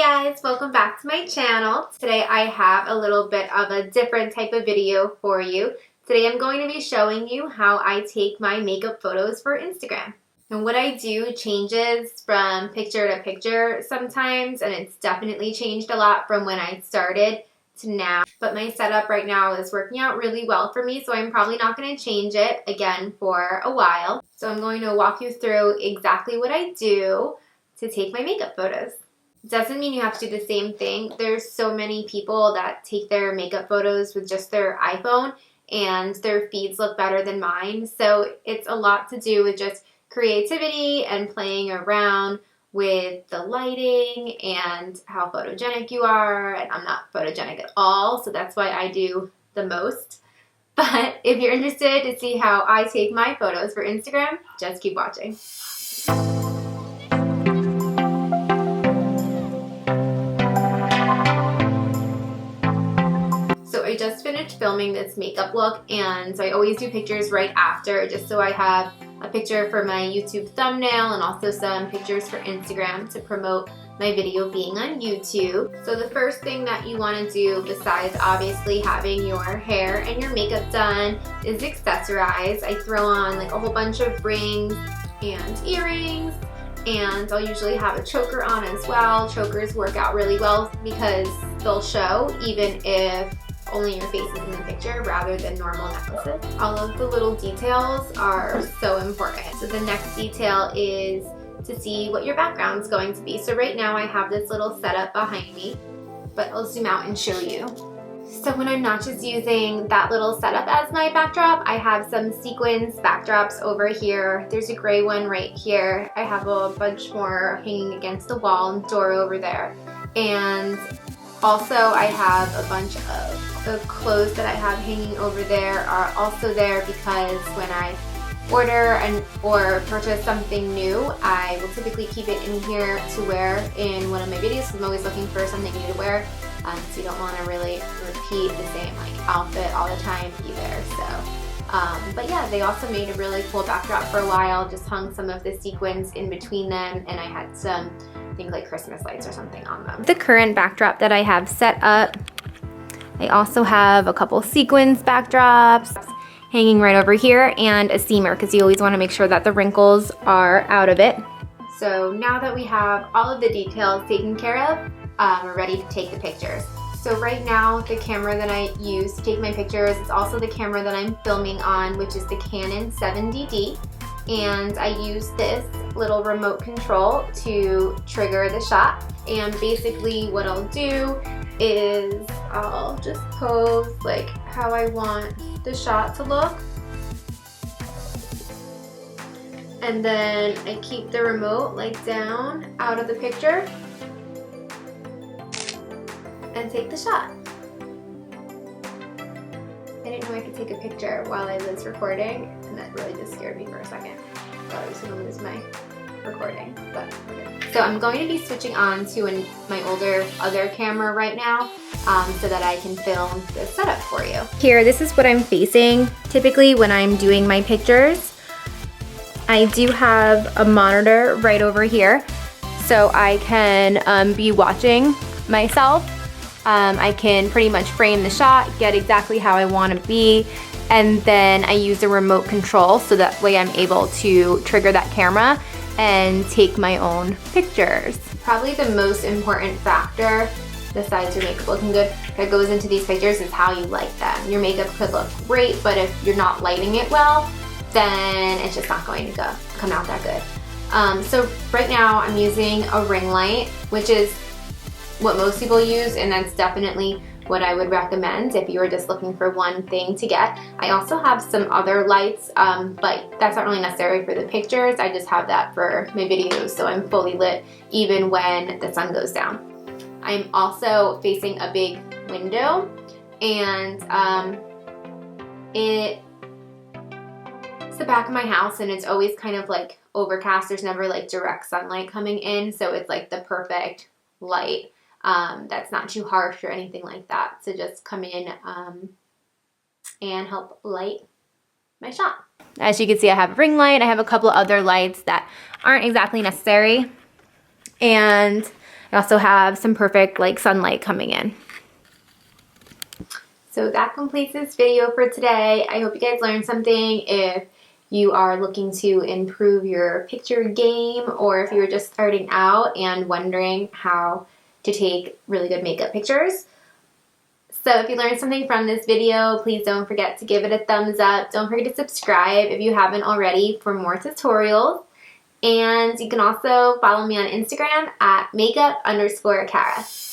guys, welcome back to my channel. Today I have a little bit of a different type of video for you. Today I'm going to be showing you how I take my makeup photos for Instagram. And what I do changes from picture to picture sometimes, and it's definitely changed a lot from when I started to now. But my setup right now is working out really well for me, so I'm probably not going to change it again for a while. So I'm going to walk you through exactly what I do to take my makeup photos. Doesn't mean you have to do the same thing. There's so many people that take their makeup photos with just their iPhone and their feeds look better than mine. So it's a lot to do with just creativity and playing around with the lighting and how photogenic you are. And I'm not photogenic at all, so that's why I do the most. But if you're interested to see how I take my photos for Instagram, just keep watching. I just finished filming this makeup look, and so I always do pictures right after just so I have a picture for my YouTube thumbnail and also some pictures for Instagram to promote my video being on YouTube. So the first thing that you want to do, besides obviously having your hair and your makeup done, is accessorize. I throw on like a whole bunch of rings and earrings, and I'll usually have a choker on as well. Chokers work out really well because they'll show even if only your face is in the picture rather than normal necklaces. All of the little details are so important. So the next detail is to see what your background's going to be. So right now I have this little setup behind me, but I'll zoom out and show you. So when I'm not just using that little setup as my backdrop, I have some sequins backdrops over here. There's a gray one right here. I have a bunch more hanging against the wall and door over there. And also I have a bunch of the clothes that I have hanging over there are also there because when I order or purchase something new, I will typically keep it in here to wear in one of my videos. So I'm always looking for something new to wear, so you don't want to really repeat the same outfit all the time either. So, but yeah, they also made a really cool backdrop for a while. Just hung some of the sequins in between them, and I had some, I think like Christmas lights or something on them. The current backdrop that I have set up, I also have a couple sequins backdrops hanging right over here and a steamer because you always want to make sure that the wrinkles are out of it. So now that we have all of the details taken care of, we're ready to take the pictures. So right now the camera that I use to take my pictures is also the camera that I'm filming on, which is the Canon 7DD. And I use this little remote control to trigger the shot. And basically what I'll do is I'll just pose like how I want the shot to look. And then I keep the remote like down out of the picture and take the shot. I didn't know I could take a picture while I was recording, and that really just scared me for a second. I thought I was going to lose my recording, but okay. So I'm going to be switching on to my other camera right now so that I can film this setup for you. Here, this is what I'm facing typically when I'm doing my pictures. I do have a monitor right over here, so I can be watching myself. I can pretty much frame the shot, get exactly how I want to be, and then I use the remote control so that way I'm able to trigger that camera and take my own pictures. Probably the most important factor, besides your makeup looking good, that goes into these pictures is how you light them. Your makeup could look great, but if you're not lighting it well, then it's just not going to come out that good. So right now I'm using a ring light, which is what most people use, and that's definitely what I would recommend if you were just looking for one thing to get. I also have some other lights, but that's not really necessary for the pictures. I just have that for my videos, so I'm fully lit even when the sun goes down. I'm also facing a big window, and it's the back of my house, and it's always kind of like overcast. There's never like direct sunlight coming in, so it's like the perfect light. That's not too harsh or anything like that. So just come in and help light my shot. As you can see, I have a ring light. I have a couple of other lights that aren't exactly necessary. And I also have some perfect like sunlight coming in. So that completes this video for today. I hope you guys learned something. If you are looking to improve your picture game, or if you're just starting out and wondering how to take really good makeup pictures. So if you learned something from this video, please don't forget to give it a thumbs up. Don't forget to subscribe if you haven't already for more tutorials. And you can also follow me on Instagram at makeup_Kara.